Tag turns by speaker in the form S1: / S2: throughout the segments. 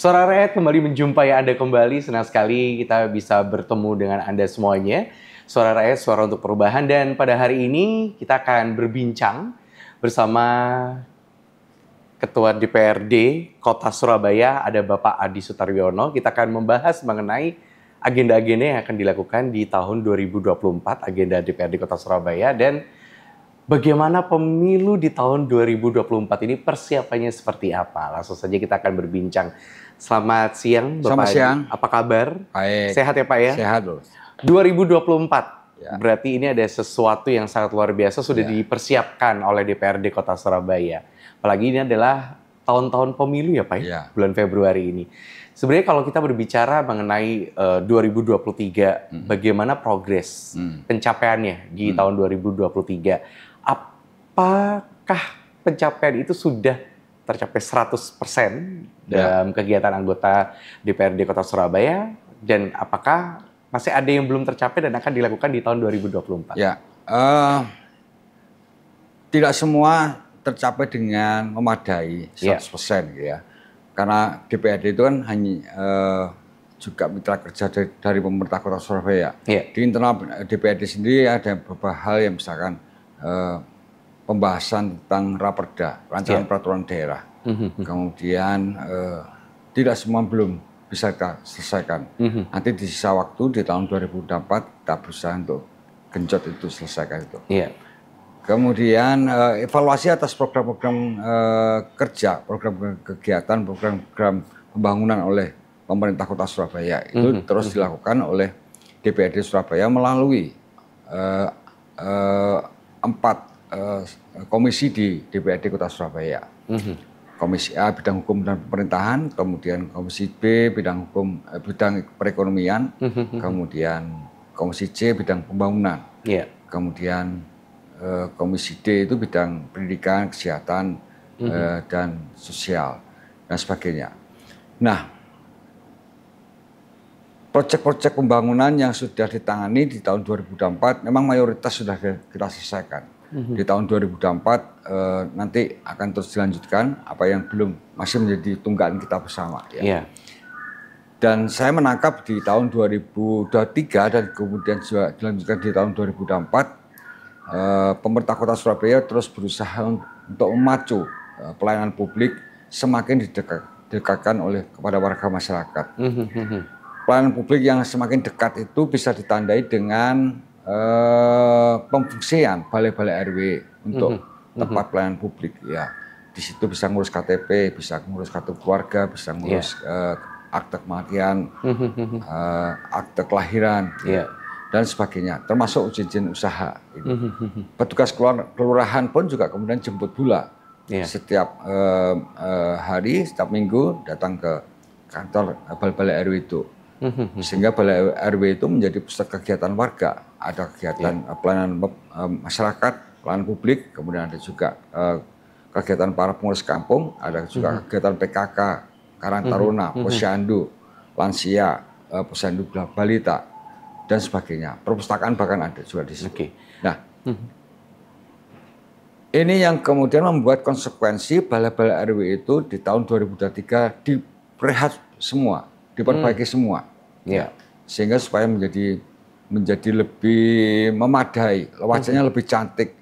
S1: Suara Rakyat kembali menjumpai Anda kembali. Senang sekali kita bisa bertemu dengan Anda semuanya. Suara Rakyat, suara untuk perubahan. Dan pada hari ini kita akan berbincang bersama Ketua DPRD Kota Surabaya, ada Bapak Adi Sutaryono. Kita akan membahas mengenai agenda-agenda yang akan dilakukan di tahun 2024, agenda DPRD Kota Surabaya, dan bagaimana pemilu di tahun 2024 ini persiapannya seperti apa. Langsung saja kita akan berbincang. Selamat siang Bapak.
S2: Selamat siang.
S1: Apa kabar?
S2: Baik.
S1: Sehat ya Pak ya?
S2: Sehat loh.
S1: 2024.
S2: Ya.
S1: Berarti ini ada sesuatu yang sangat luar biasa sudah dipersiapkan oleh DPRD Kota Surabaya. Apalagi ini adalah tahun-tahun pemilu ya Pak ya? Bulan Februari ini. Sebenarnya kalau kita berbicara mengenai 2023, bagaimana progres pencapaiannya di tahun 2023? Apakah pencapaian itu sudah tercapai 100% dalam kegiatan anggota DPRD Kota Surabaya? Dan apakah masih ada yang belum tercapai dan akan dilakukan di tahun 2024?
S2: Ya, tidak semua tercapai dengan memadai 100% gitu ya. Karena DPRD itu kan hanya juga mitra kerja dari pemerintah Kota Surabaya. Di internal DPRD sendiri ada beberapa hal yang misalkan pembahasan tentang Raperda, rancangan peraturan daerah. Kemudian tidak semua belum bisa kita selesaikan. Nanti di sisa waktu di tahun 2024 kita berusaha untuk genjot itu selesaikan itu. Kemudian evaluasi atas program-program kerja, program kegiatan, program-program pembangunan oleh pemerintah Kota Surabaya itu terus dilakukan oleh DPRD Surabaya melalui 4 komisi di DPRD Kota Surabaya. Komisi A bidang hukum dan pemerintahan, kemudian Komisi B bidang hukum bidang perekonomian, kemudian Komisi C bidang pembangunan, kemudian Komisi D itu bidang pendidikan, kesehatan dan sosial dan sebagainya. Nah, proyek-proyek pembangunan yang sudah ditangani di tahun 2024 memang mayoritas sudah kita selesaikan. Di tahun 2024 nanti akan terus dilanjutkan apa yang belum masih menjadi tunggakan kita bersama. Dan saya menangkap di tahun 2023 dan kemudian juga dilanjutkan di tahun 2024, pemerintah Kota Surabaya terus berusaha untuk memacu pelayanan publik semakin didekatkan kepada warga masyarakat. Pelayanan publik yang semakin dekat itu bisa ditandai dengan pemfungsian balai-balai RW untuk tempat pelayanan publik. Ya, di situ bisa ngurus KTP, bisa ngurus kartu keluarga, bisa ngurus akte kematian, akte kelahiran, dan sebagainya. Termasuk izin usaha. Petugas kelurahan pun juga kemudian jemput bola setiap hari, setiap minggu datang ke kantor balai-balai RW itu. Sehingga balai RW itu menjadi pusat kegiatan warga. Ada kegiatan pelayanan masyarakat, pelayanan publik, kemudian ada juga kegiatan para pengurus kampung, ada juga kegiatan PKK, Karang Taruna, Posyandu, lansia, Posyandu balita, dan sebagainya. Perpustakaan bahkan ada juga di situ. Nah, ini yang kemudian membuat konsekuensi balai-balai RW itu di tahun 2023 diperhat semua, diperbaiki semua, sehingga supaya menjadi lebih memadai, wajahnya lebih cantik,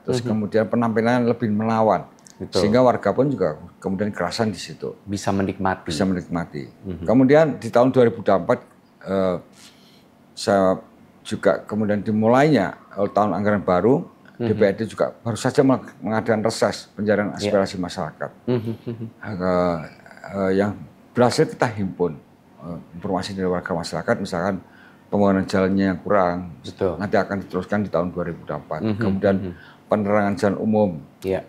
S2: terus kemudian penampilannya lebih menawan, sehingga warga pun juga kemudian kerasan di situ,
S1: bisa menikmati.
S2: Kemudian di tahun 2024 saya juga kemudian dimulainya tahun anggaran baru, DPRD juga baru saja mengadakan reses pencarian aspirasi masyarakat yang berhasil kita himpun informasi dari warga masyarakat, misalkan pembangunan jalannya yang kurang, nanti akan diteruskan di tahun 2024. Kemudian penerangan jalan umum,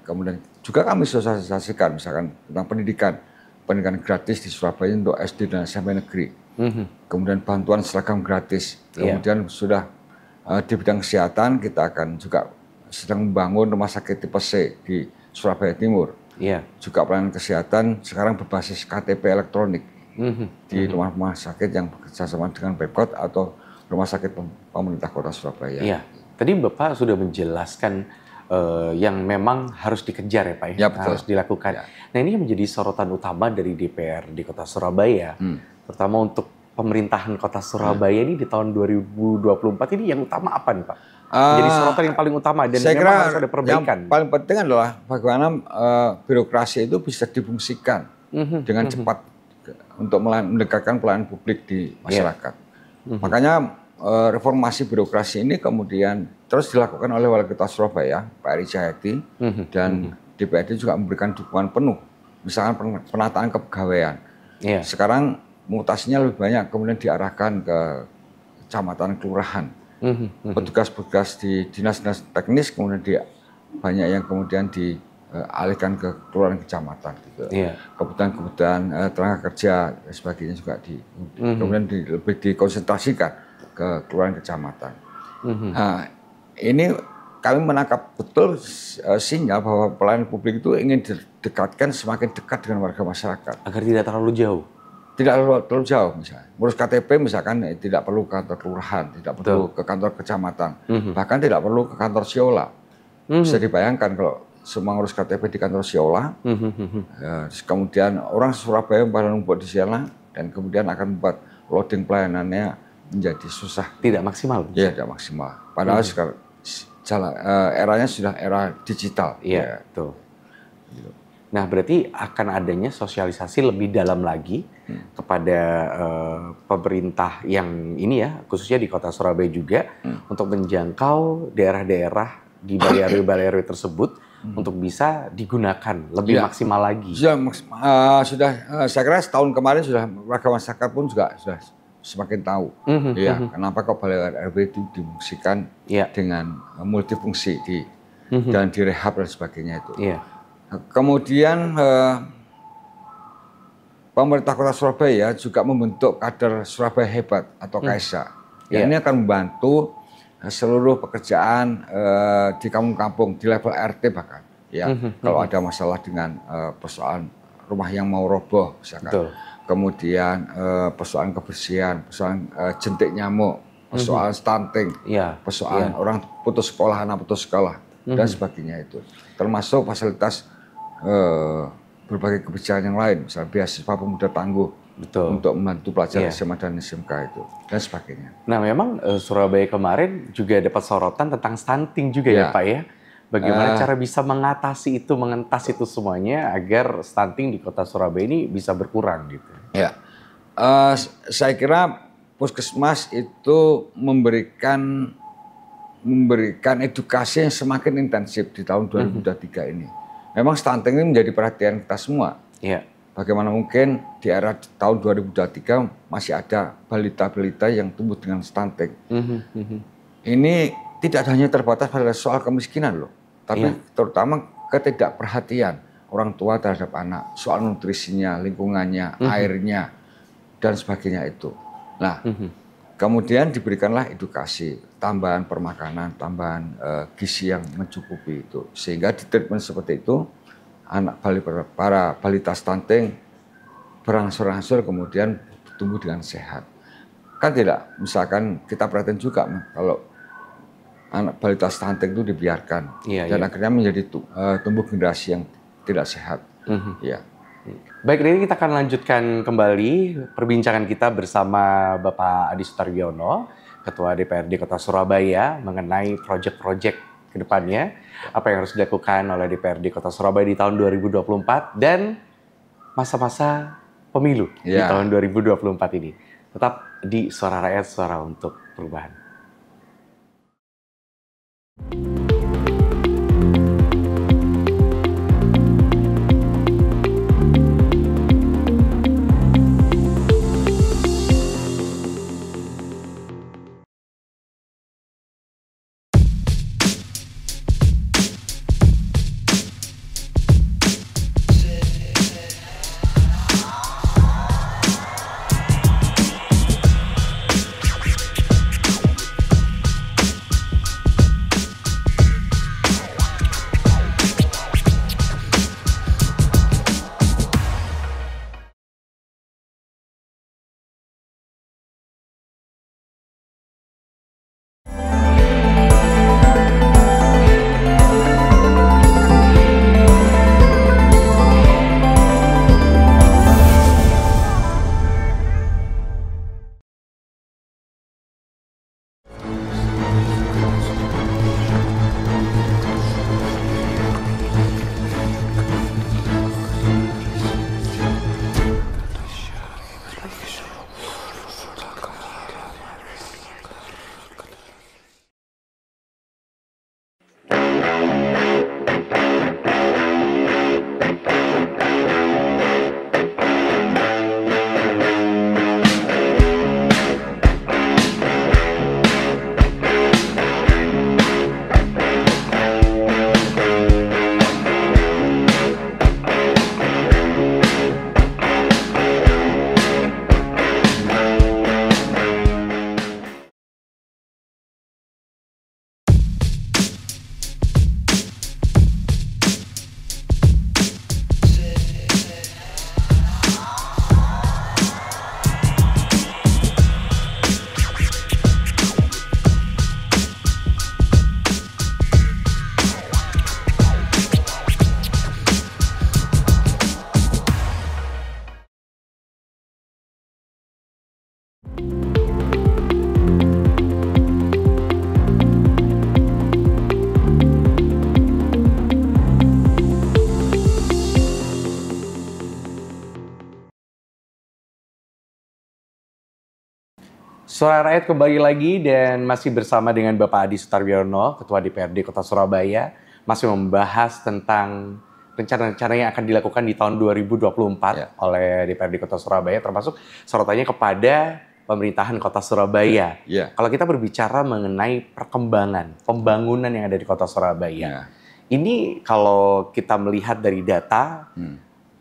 S2: kemudian juga kami sosialisasikan misalkan tentang pendidikan gratis di Surabaya untuk SD dan SMP negeri. Kemudian bantuan seragam gratis. Kemudian sudah di bidang kesehatan kita akan juga sedang membangun rumah sakit tipe C di Surabaya Timur. Juga pelayanan kesehatan sekarang berbasis KTP elektronik. Di rumah-rumah sakit yang bekerjasama dengan Pemkot atau rumah sakit pemerintah Kota Surabaya.
S1: Tadi Bapak sudah menjelaskan yang memang harus dikejar ya Pak ya, harus dilakukan. Ya. Nah ini yang menjadi sorotan utama dari DPRD Kota Surabaya, terutama untuk pemerintahan Kota Surabaya ini di tahun 2024 ini yang utama apa nih Pak? Jadi sorotan yang paling utama dan
S2: saya
S1: memang
S2: kira
S1: harus ada perbaikan.
S2: Yang paling penting adalah bagaimana birokrasi itu bisa difungsikan dengan cepat untuk mendekatkan pelayanan publik di masyarakat. Makanya reformasi birokrasi ini kemudian terus dilakukan oleh Wali Kota Surabaya, Pak Eri Cahyadi, dan DPRD juga memberikan dukungan penuh. Misalkan penataan kepegawaian. Sekarang mutasinya lebih banyak kemudian diarahkan ke kecamatan, kelurahan. Petugas-petugas di dinas-dinas teknis kemudian banyak yang kemudian dialihkan ke kelurahan, kecamatan. Gitu. Kebutuhan-kebutuhan tenaga kerja dan sebagainya juga kemudian lebih dikonsentrasikan ke kelurahan, kecamatan. Nah, ini kami menangkap betul sinyal bahwa pelayanan publik itu ingin didekatkan semakin dekat dengan warga masyarakat.
S1: Agar tidak terlalu jauh.
S2: Tidak terlalu jauh misalnya. Ngurus KTP misalkan tidak perlu ke kantor kelurahan, tidak perlu ke kantor kecamatan, bahkan tidak perlu ke kantor Siola. Bisa dibayangkan kalau semua ngurus KTP di kantor Siola, kemudian orang Surabaya pada numpuk di sana dan kemudian akan membuat loading pelayanannya menjadi susah.
S1: Tidak maksimal?
S2: Ya, tidak maksimal. Padahal sekarang eranya sudah era digital.
S1: Iya, betul. Nah, berarti akan adanya sosialisasi lebih dalam lagi kepada pemerintah yang ini ya, khususnya di Kota Surabaya juga, untuk menjangkau daerah-daerah di balai-balai tersebut untuk bisa digunakan lebih maksimal lagi.
S2: Sudah, saya kira setahun kemarin sudah warga masyarakat pun juga sudah semakin tahu, kenapa kok balai RW itu difungsikan dengan multifungsi dan direhab dan sebagainya itu. Kemudian pemerintah Kota Surabaya juga membentuk kader Surabaya Hebat atau KSA. Ini akan membantu seluruh pekerjaan di kampung-kampung di level RT bahkan. Kalau ada masalah dengan persoalan rumah yang mau roboh misalkan. Kemudian persoalan kebersihan, persoalan jentik nyamuk, persoalan stunting, persoalan orang putus sekolah, anak putus sekolah, dan sebagainya itu. Termasuk fasilitas berbagai kebijakan yang lain, misalnya beasiswa pemuda tangguh untuk membantu pelajar SMA dan SMK itu, dan sebagainya.
S1: Nah memang Surabaya kemarin juga dapat sorotan tentang stunting juga ya Pak ya? Bagaimana cara bisa mengatasi itu, mengentas itu semuanya agar stunting di Kota Surabaya ini bisa berkurang gitu?
S2: Saya kira Puskesmas itu memberikan edukasi yang semakin intensif di tahun 2023 ini. Memang stunting ini menjadi perhatian kita semua. Bagaimana mungkin di era tahun 2023 masih ada balita-balita yang tumbuh dengan stunting. Ini tidak hanya terbatas pada soal kemiskinan loh, tapi terutama ketidakperhatian orang tua terhadap anak, soal nutrisinya, lingkungannya, airnya, dan sebagainya itu. Nah, kemudian diberikanlah edukasi, tambahan permakanan, tambahan gizi yang mencukupi itu. Sehingga di treatment seperti itu, para balita stunting berangsur-angsur kemudian tumbuh dengan sehat. Kan tidak, misalkan kita perhatian juga kalau anak balita stunting itu dibiarkan dan akhirnya menjadi tumbuh generasi yang tidak sehat.
S1: Baik, ini kita akan lanjutkan kembali perbincangan kita bersama Bapak Adi Sutaryono, Ketua DPRD Kota Surabaya, mengenai proyek-proyek ke depannya, apa yang harus dilakukan oleh DPRD Kota Surabaya di tahun 2024 dan masa-masa pemilu di tahun 2024 ini. Tetap di Suara Rakyat, Suara untuk Perubahan. Suara Rakyat kembali lagi dan masih bersama dengan Bapak Adi Sutarbiono, Ketua DPRD Kota Surabaya, masih membahas tentang rencana-rencana yang akan dilakukan di tahun 2024 oleh DPRD Kota Surabaya, termasuk sorotannya kepada pemerintahan Kota Surabaya. Kalau kita berbicara mengenai perkembangan pembangunan yang ada di Kota Surabaya, ini kalau kita melihat dari data,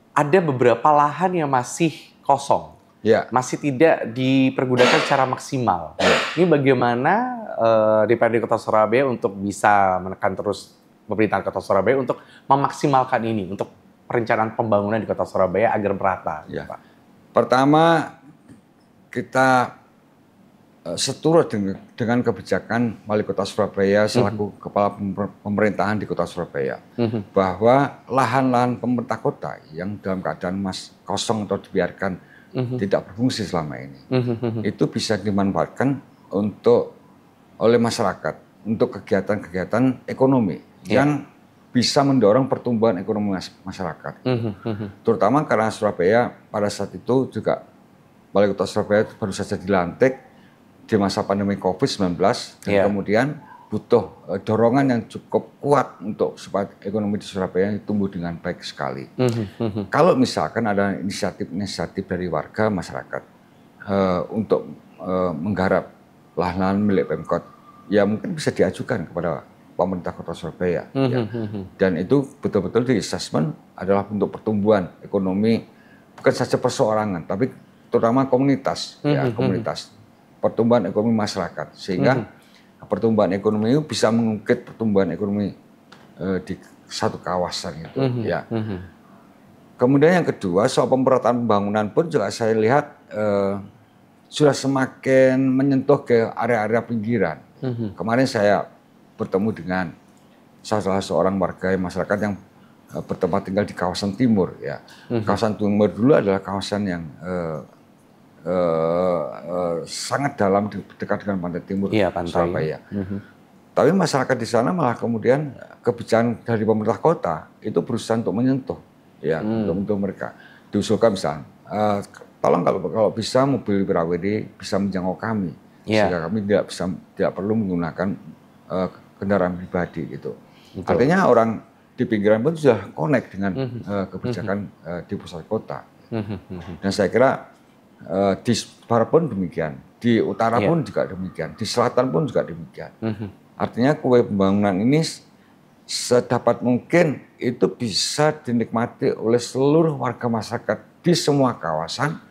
S1: ada beberapa lahan yang masih kosong. Masih tidak dipergunakan secara maksimal. Ini bagaimana DPRD Kota Surabaya untuk bisa menekan terus pemerintahan Kota Surabaya untuk memaksimalkan ini, untuk perencanaan pembangunan di Kota Surabaya agar merata. Pak.
S2: Pertama, kita seturut dengan kebijakan Wali Kota Surabaya selaku Kepala Pemerintahan di Kota Surabaya, bahwa lahan-lahan pemerintah kota yang dalam keadaan kosong atau dibiarkan tidak berfungsi selama ini, itu bisa dimanfaatkan oleh masyarakat untuk kegiatan-kegiatan ekonomi yang bisa mendorong pertumbuhan ekonomi masyarakat. Terutama karena Surabaya pada saat itu juga Wali Kota Surabaya baru saja dilantik di masa pandemi COVID-19 dan kemudian butuh dorongan yang cukup kuat untuk supaya ekonomi di Surabaya tumbuh dengan baik sekali. Kalau misalkan ada inisiatif dari warga masyarakat untuk menggarap lahan-lahan milik Pemkot, ya mungkin bisa diajukan kepada pemerintah Kota Surabaya. Dan itu betul-betul di-assessment adalah untuk pertumbuhan ekonomi, bukan saja perseorangan, tapi terutama komunitas, komunitas, pertumbuhan ekonomi masyarakat, sehingga pertumbuhan ekonomi itu bisa mengungkit pertumbuhan ekonomi di satu kawasan itu. Kemudian yang kedua, soal pemerataan pembangunan pun juga saya lihat sudah semakin menyentuh ke area-area pinggiran. Kemarin saya bertemu dengan salah seorang warga masyarakat yang bertempat tinggal di kawasan timur. Kawasan timur dulu adalah kawasan yang sangat dalam dekat dengan pantai timur Surabaya. Tapi masyarakat di sana malah kemudian kebijakan dari pemerintah kota itu berusaha untuk menyentuh, untuk mereka. Diusulkan misalnya, tolong kalau bisa mobil PRWD bisa menjangkau kami, sehingga kami tidak perlu menggunakan kendaraan pribadi gitu. Artinya orang di pinggiran pun sudah connect dengan kebijakan di pusat kota. Dan saya kira di barat pun demikian, di utara pun juga demikian, di selatan pun juga demikian. Artinya kue pembangunan ini sedapat mungkin itu bisa dinikmati oleh seluruh warga masyarakat di semua kawasan,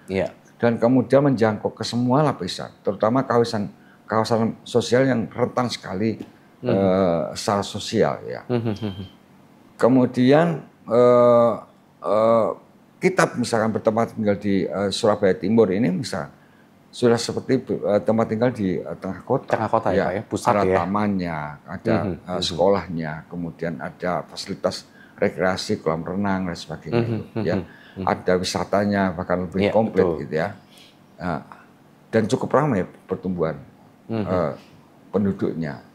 S2: dan kemudian menjangkau ke semua lapisan, terutama kawasan sosial yang rentan sekali secara sosial. Kemudian kita misalkan bertempat tinggal di Surabaya Timur ini misalkan sudah seperti tempat tinggal di tengah kota.
S1: Tengah kota ya Pak ya, pusat
S2: ada tamannya, ada sekolahnya, kemudian ada fasilitas rekreasi, kolam renang dan sebagainya. Ada wisatanya bahkan lebih komplit gitu ya. Dan cukup ramai pertumbuhan penduduknya.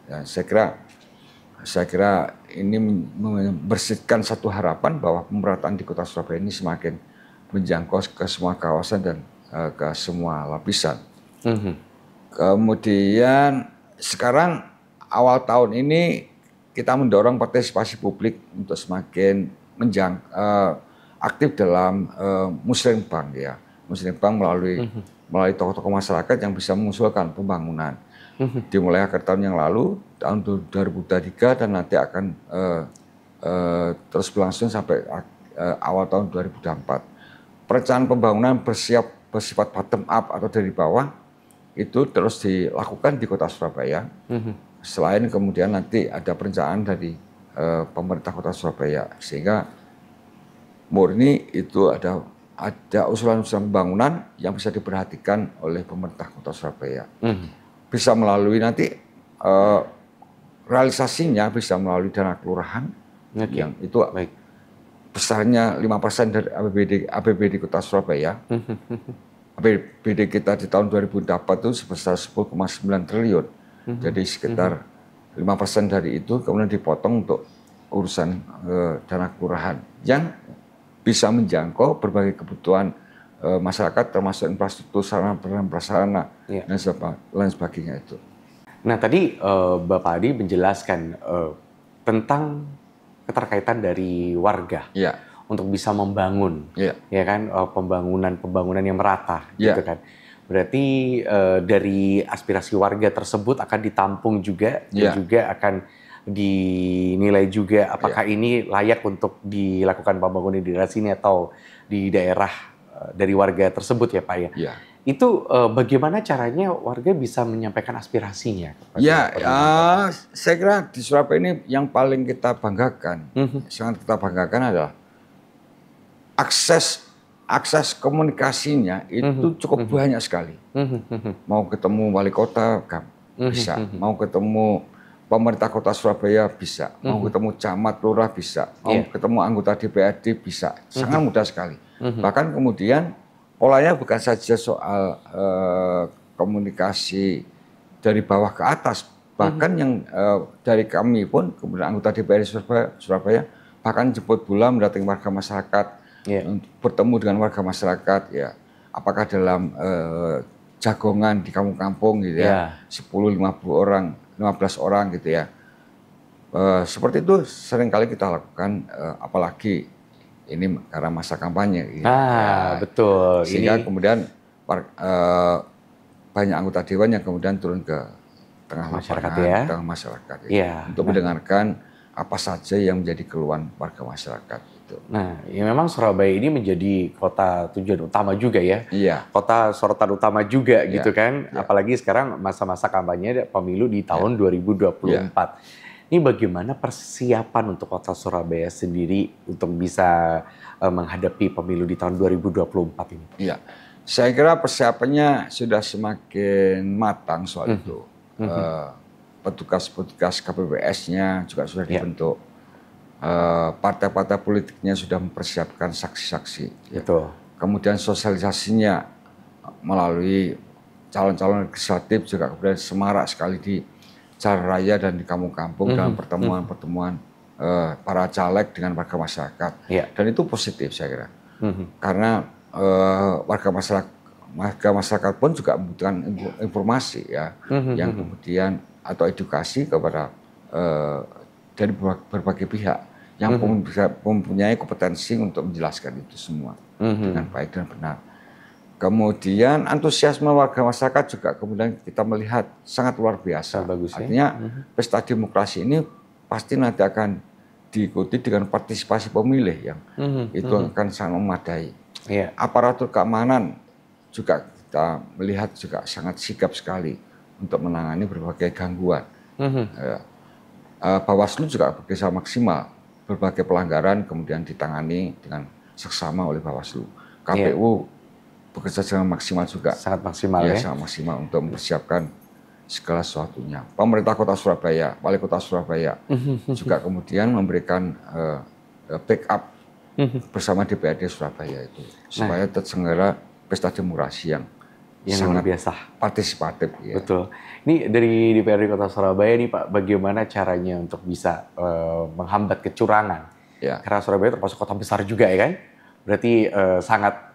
S2: Saya kira ini membersihkan satu harapan bahwa pemerataan di Kota Surabaya ini semakin menjangkau ke semua kawasan dan ke semua lapisan. Kemudian sekarang awal tahun ini kita mendorong partisipasi publik untuk semakin aktif dalam Musrembang ya. Musrembang melalui tokoh-tokoh masyarakat yang bisa mengusulkan pembangunan. Dimulai akhir tahun yang lalu, tahun 2023, dan nanti akan terus berlangsung sampai awal tahun 2024. Perencanaan pembangunan bersifat bottom up atau dari bawah itu terus dilakukan di Kota Surabaya. Selain kemudian nanti ada perencanaan dari pemerintah Kota Surabaya, sehingga murni itu ada usulan-usulan pembangunan yang bisa diperhatikan oleh pemerintah Kota Surabaya. Bisa melalui nanti realisasinya bisa melalui dana kelurahan yang itu besarnya 5% dari APBD Kota Surabaya. APBD kita di tahun 2004 itu sebesar 10,9 triliun. Jadi sekitar 5% dari itu kemudian dipotong untuk urusan dana kelurahan yang bisa menjangkau berbagai kebutuhan masyarakat termasuk infrastruktur, sarana prasarana dan lain sebagainya itu.
S1: Nah tadi Bapak Adi menjelaskan tentang keterkaitan dari warga untuk bisa membangun, ya kan, pembangunan yang merata, gitu kan. Berarti dari aspirasi warga tersebut akan ditampung juga dan juga akan dinilai juga apakah ini layak untuk dilakukan pembangunan di daerah sini atau di daerah dari warga tersebut ya Pak ya. Itu bagaimana caranya warga bisa menyampaikan aspirasinya?
S2: Saya kira di Surabaya ini yang paling kita banggakan, sangat kita banggakan adalah akses komunikasinya itu cukup banyak sekali. Mau ketemu wali kota bisa, mau ketemu pemerintah kota Surabaya bisa, mau ketemu camat lurah bisa, mau ketemu anggota DPRD bisa, sangat mudah sekali. Bahkan kemudian polanya bukan saja soal komunikasi dari bawah ke atas, bahkan yang dari kami pun kemudian anggota DPRD Surabaya bahkan jemput bola mendatangi warga masyarakat, bertemu dengan warga masyarakat, ya apakah dalam jagongan di kampung-kampung gitu ya, 10-50 orang, 15 orang gitu ya. Seperti itu seringkali kita lakukan, apalagi ini karena masa kampanye. Gitu.
S1: Betul.
S2: Sehingga kemudian banyak anggota dewan yang kemudian turun ke tengah
S1: masyarakat
S2: lapangan, tengah masyarakat untuk mendengarkan apa saja yang menjadi keluhan warga masyarakat. Gitu.
S1: Nah, ya memang Surabaya ini menjadi kota tujuan utama juga ya. Kota sorotan utama juga gitu kan. Apalagi sekarang masa-masa kampanye pemilu di tahun 2024. Ini bagaimana persiapan untuk kota Surabaya sendiri untuk bisa menghadapi pemilu di tahun 2024 ini?
S2: Saya kira persiapannya sudah semakin matang soal itu. Petugas-petugas KPPS-nya juga sudah dibentuk. Partai-partai politiknya sudah mempersiapkan saksi-saksi. Kemudian sosialisasinya melalui calon-calon legislatif juga kemudian semarak sekali di jalan raya dan di kampung-kampung dalam pertemuan-pertemuan para caleg dengan warga masyarakat. Dan itu positif saya kira. Karena warga masyarakat pun juga membutuhkan informasi ya, yang kemudian atau edukasi kepada dari berbagai pihak yang mempunyai kompetensi untuk menjelaskan itu semua dengan baik dan benar. Kemudian antusiasme warga masyarakat juga kemudian kita melihat sangat luar biasa. Artinya pesta demokrasi ini pasti nanti akan diikuti dengan partisipasi pemilih yang itu akan sangat memadai. Aparatur keamanan juga kita melihat juga sangat sigap sekali untuk menangani berbagai gangguan. Bawaslu juga bekerja maksimal, berbagai pelanggaran kemudian ditangani dengan seksama oleh Bawaslu. KPU bekerja dengan maksimal juga.
S1: Sangat maksimal ya?
S2: Sangat maksimal untuk mempersiapkan segala sesuatunya. Pemerintah Kota Surabaya, Wali Kota Surabaya juga kemudian memberikan backup bersama DPRD Surabaya itu supaya terselenggara pesta demokrasi yang sangat
S1: luar biasa,
S2: partisipatif. Ya.
S1: Betul. Ini dari DPRD Kota Surabaya nih Pak, bagaimana caranya untuk bisa menghambat kecurangan? Karena Surabaya termasuk kota besar juga ya kan? Berarti sangat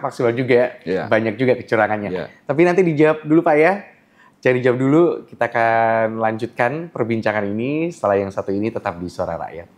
S1: maksimal juga, banyak juga kecurangannya. Tapi nanti dijawab dulu Pak ya. Jangan dijawab dulu, kita akan lanjutkan perbincangan ini setelah yang satu ini tetap di Suara Rakyat.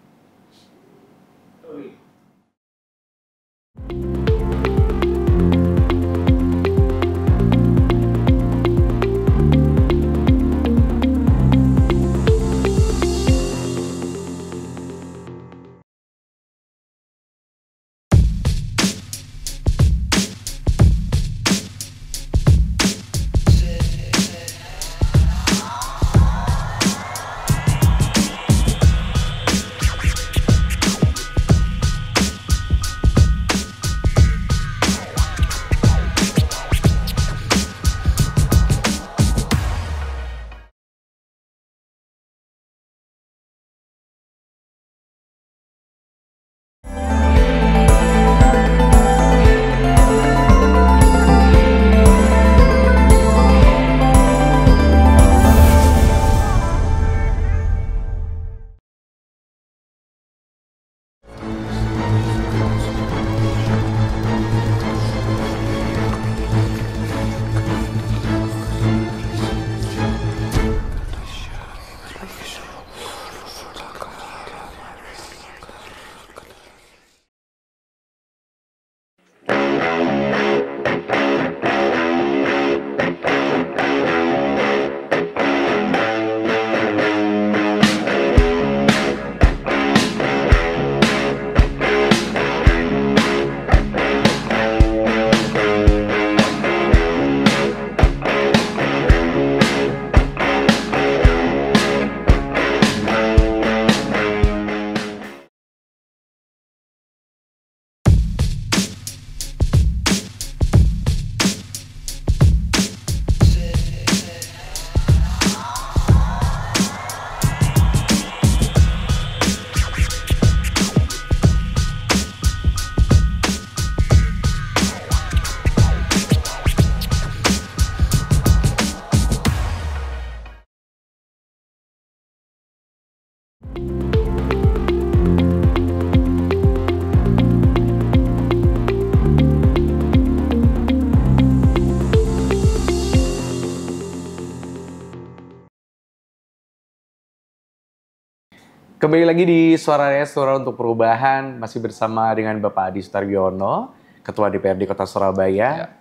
S1: Kembali lagi di Suara untuk Perubahan, masih bersama dengan Bapak Adi Sutaryono, Ketua DPRD Kota Surabaya. Ya.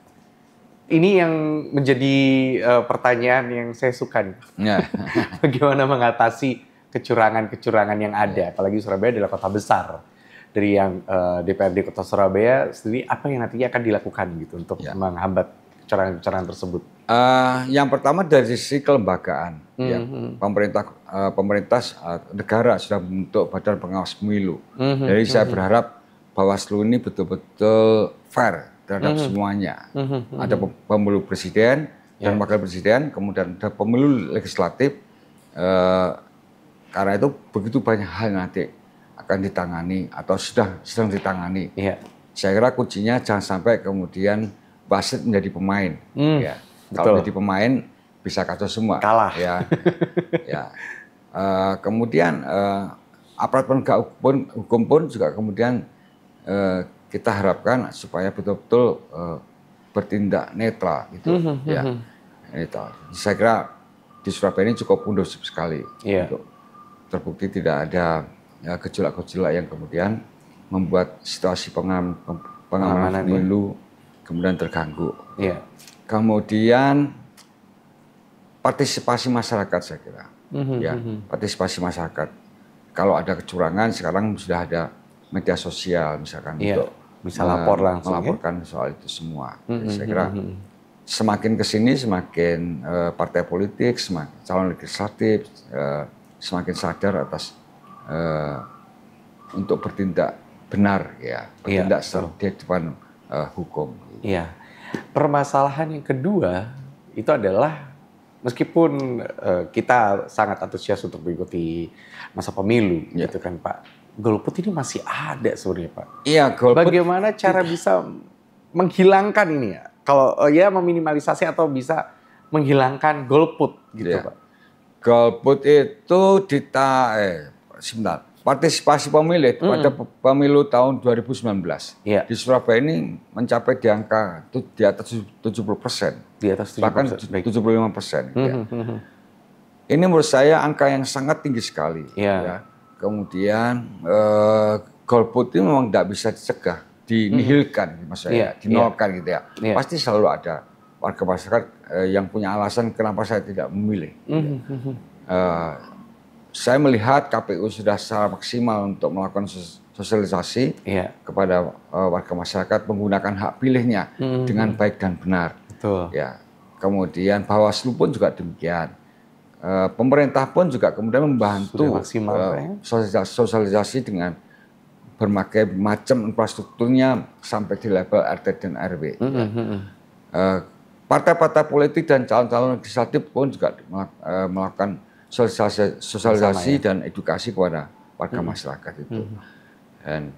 S1: Ini yang menjadi pertanyaan yang saya suka nih. Ya. Bagaimana mengatasi kecurangan-kecurangan yang ada, apalagi Surabaya adalah kota besar. Dari yang DPRD Kota Surabaya sendiri, apa yang nantinya akan dilakukan gitu untuk menghambat kecurangan-kecurangan tersebut?
S2: Yang pertama dari sisi kelembagaan, ya. Pemerintah negara sudah membentuk Badan Pengawas Pemilu. Jadi saya berharap Bawaslu ini betul-betul fair terhadap semuanya. Ada pemilu presiden dan wakil presiden, kemudian ada pemilu legislatif. Karena itu begitu banyak hal nanti akan ditangani atau sedang ditangani. Saya kira kuncinya jangan sampai kemudian wasit menjadi pemain. Ya. Kalau menjadi pemain bisa kacau semua.
S1: Kalah.
S2: Ya. Kemudian aparat penegak hukum pun juga kemudian kita harapkan supaya betul-betul bertindak netral gitu. Netral. Saya kira di Surabaya ini cukup kondusif sekali. Untuk terbukti tidak ada gejolak-gejolak yang kemudian membuat situasi pengamanan pemilu kemudian terganggu. Kemudian partisipasi masyarakat saya kira, partisipasi masyarakat. Kalau ada kecurangan sekarang sudah ada media sosial misalkan untuk
S1: bisa lapor langsung,
S2: melaporkan soal itu semua. Saya kira semakin kesini semakin partai politik, semakin calon legislatif semakin sadar atas untuk bertindak benar bertindak di depan hukum.
S1: Iya. Permasalahan yang kedua itu adalah meskipun kita sangat antusias untuk mengikuti masa pemilu, gitu kan Pak, golput ini masih ada sebenarnya Pak.
S2: Iya, golput.
S1: Bagaimana cara bisa menghilangkan ini ya? Kalau meminimalisasi atau bisa menghilangkan golput gitu Pak?
S2: Golput itu sebentar. Partisipasi pemilih pada pemilu tahun 2019 di Surabaya ini mencapai di angka di atas 70%, bahkan 75%. Ini menurut saya angka yang sangat tinggi sekali. Kemudian golput ini memang tidak bisa dicegah, dinihilkan, maksudnya dinolkan gitu ya. Pasti selalu ada warga masyarakat yang punya alasan kenapa saya tidak memilih. Saya melihat KPU sudah secara maksimal untuk melakukan sosialisasi kepada warga masyarakat menggunakan hak pilihnya dengan baik dan benar. Kemudian Bawaslu pun juga demikian. Pemerintah pun juga kemudian membantu sosialisasi dengan berbagai macam infrastrukturnya sampai di level RT dan RW. Partai-partai politik dan calon-calon legislatif pun juga melakukan sosialisasi dan edukasi kepada warga masyarakat itu. Dan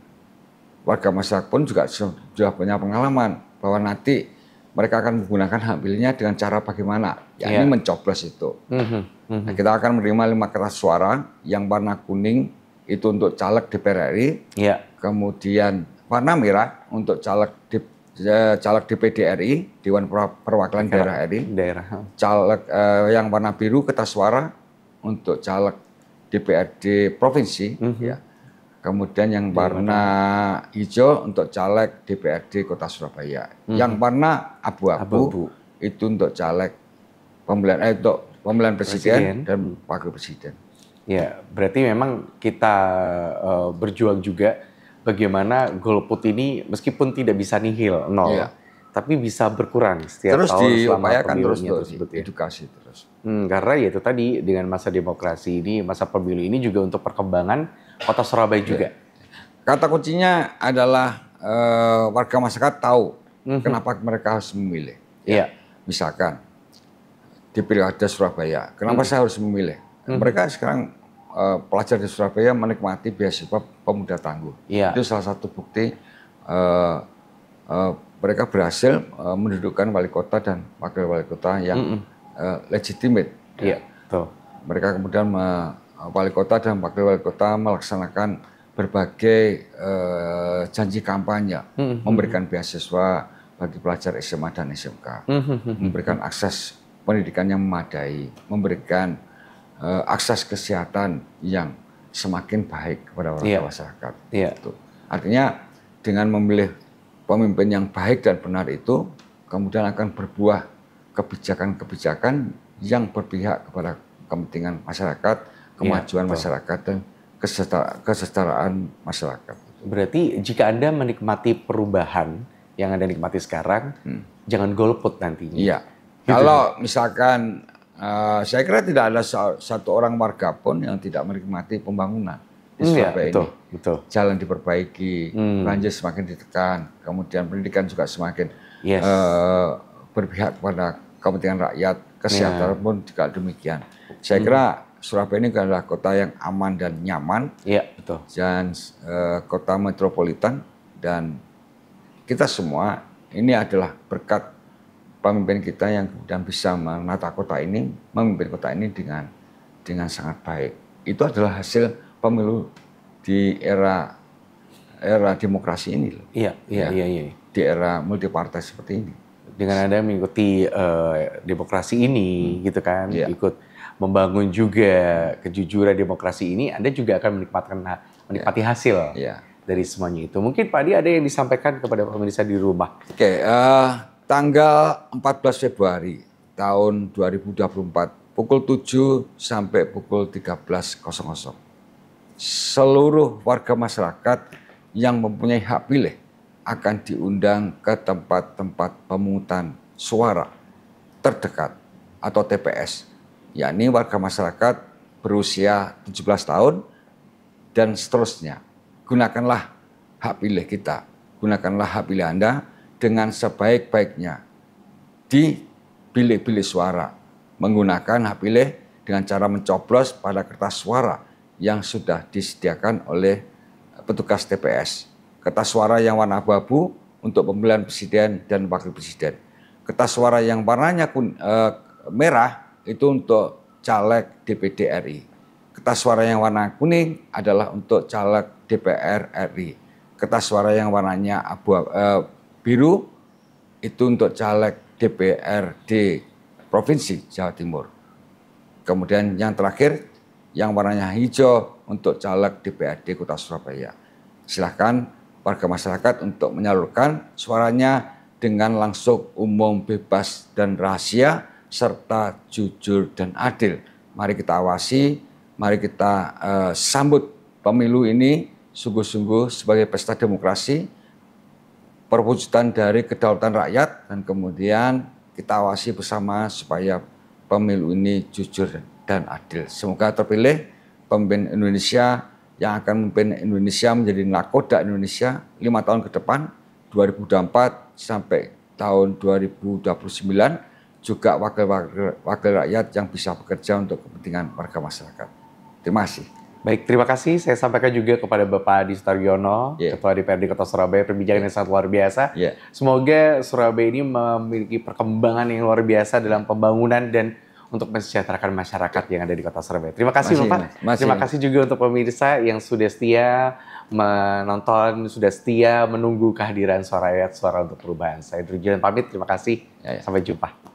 S2: warga masyarakat pun juga sudah punya pengalaman bahwa nanti mereka akan menggunakan hak pilihnya dengan cara bagaimana, yakni mencoblos itu. Nah, kita akan menerima 5 kertas suara, yang warna kuning itu untuk caleg DPR RI, kemudian warna merah untuk caleg DPD RI, Dewan Perwakilan Daerah RI, caleg yang warna biru kertas suara untuk caleg DPRD provinsi, kemudian yang warna hijau untuk caleg DPRD Kota Surabaya, yang warna abu-abu itu untuk caleg pemilihan presiden dan wakil presiden.
S1: Ya, berarti memang kita berjuang juga bagaimana golput ini meskipun tidak bisa nihil nol. Tapi bisa berkurang setiap
S2: terus
S1: tahun selama
S2: pemilunya
S1: tersebut
S2: edukasi terus.
S1: Karena ya itu tadi dengan masa demokrasi ini, masa pemilu ini juga untuk perkembangan Kota Surabaya juga.
S2: Kata kuncinya adalah warga masyarakat tahu kenapa mereka harus memilih. Misalkan di Pilkada Surabaya, kenapa saya harus memilih? Mereka sekarang pelajar di Surabaya menikmati beasiswa pemuda tangguh. Itu salah satu bukti mereka berhasil mendudukkan wali kota dan wakil wali kota yang legitimate. Mereka kemudian wali kota dan wakil wali kota melaksanakan berbagai janji kampanye, memberikan beasiswa bagi pelajar SMA dan SMK, memberikan akses pendidikan yang memadai, memberikan akses kesehatan yang semakin baik kepada warga masyarakat.
S1: Gitu.
S2: Artinya dengan memilih pemimpin yang baik dan benar itu kemudian akan berbuah kebijakan-kebijakan yang berpihak kepada kepentingan masyarakat, kemajuan masyarakat, dan kesetaraan masyarakat.
S1: Berarti jika Anda menikmati perubahan yang Anda nikmati sekarang, jangan golput nantinya.
S2: Iya. Gitu. Kalau misalkan, saya kira tidak ada satu orang warga pun yang tidak menikmati pembangunan di Surabaya ini.
S1: Betul.
S2: Jalan diperbaiki, banjir semakin ditekan, kemudian pendidikan juga semakin berpihak kepada kepentingan rakyat, kesehatan pun juga demikian. Saya kira Surabaya ini adalah kota yang aman dan nyaman,
S1: betul.
S2: Dan kota metropolitan, dan kita semua ini adalah berkat pemimpin kita yang kemudian bisa menata kota ini, memimpin kota ini dengan sangat baik. Itu adalah hasil pemilu di era demokrasi ini loh.
S1: Iya.
S2: Di era multipartai seperti ini.
S1: Dengan Anda mengikuti demokrasi ini, gitu kan, ikut membangun juga kejujuran demokrasi ini, Anda juga akan menikmati hasil dari semuanya itu. Mungkin Pak Adi ada yang disampaikan kepada pemirsa di rumah.
S2: Oke, tanggal 14 Februari tahun 2024, pukul 7 sampai pukul 13.00. Seluruh warga masyarakat yang mempunyai hak pilih akan diundang ke tempat-tempat pemungutan suara terdekat atau TPS, yakni warga masyarakat berusia 17 tahun dan seterusnya. Gunakanlah hak pilih kita, gunakanlah hak pilih Anda dengan sebaik-baiknya di bilik-bilik suara, menggunakan hak pilih dengan cara mencoblos pada kertas suara yang sudah disediakan oleh petugas TPS. Kertas suara yang warna abu-abu untuk pemilihan presiden dan wakil presiden. Kertas suara yang warnanya merah itu untuk caleg DPD RI. Kertas suara yang warna kuning adalah untuk caleg DPR RI. Kertas suara yang warnanya biru itu untuk caleg DPRD Provinsi Jawa Timur. Kemudian yang terakhir yang warnanya hijau untuk caleg DPRD Kota Surabaya. Silahkan warga masyarakat untuk menyalurkan suaranya dengan langsung, umum, bebas, dan rahasia, serta jujur dan adil. Mari kita awasi, mari kita sambut pemilu ini sungguh-sungguh sebagai pesta demokrasi, perwujudan dari kedaulatan rakyat, dan kemudian kita awasi bersama supaya pemilu ini jujur dan adil. Semoga terpilih pemimpin Indonesia yang akan memimpin Indonesia menjadi nakoda Indonesia 5 tahun ke depan, 2024 sampai tahun 2029, juga wakil rakyat yang bisa bekerja untuk kepentingan warga masyarakat. Terima kasih.
S1: Baik, terima kasih. Saya sampaikan juga kepada Bapak Adi Sutaryono, Ketua DPRD Kota Surabaya, perbincangan yang sangat luar biasa. Semoga Surabaya ini memiliki perkembangan yang luar biasa dalam pembangunan dan untuk mensejahterakan masyarakat yang ada di Kota Surabaya. Terima kasih Bapak. Terima kasih juga untuk pemirsa yang sudah setia menonton, sudah setia menunggu kehadiran suara rakyat, suara untuk perubahan. Saya Drujilan pamit, terima kasih. Sampai jumpa.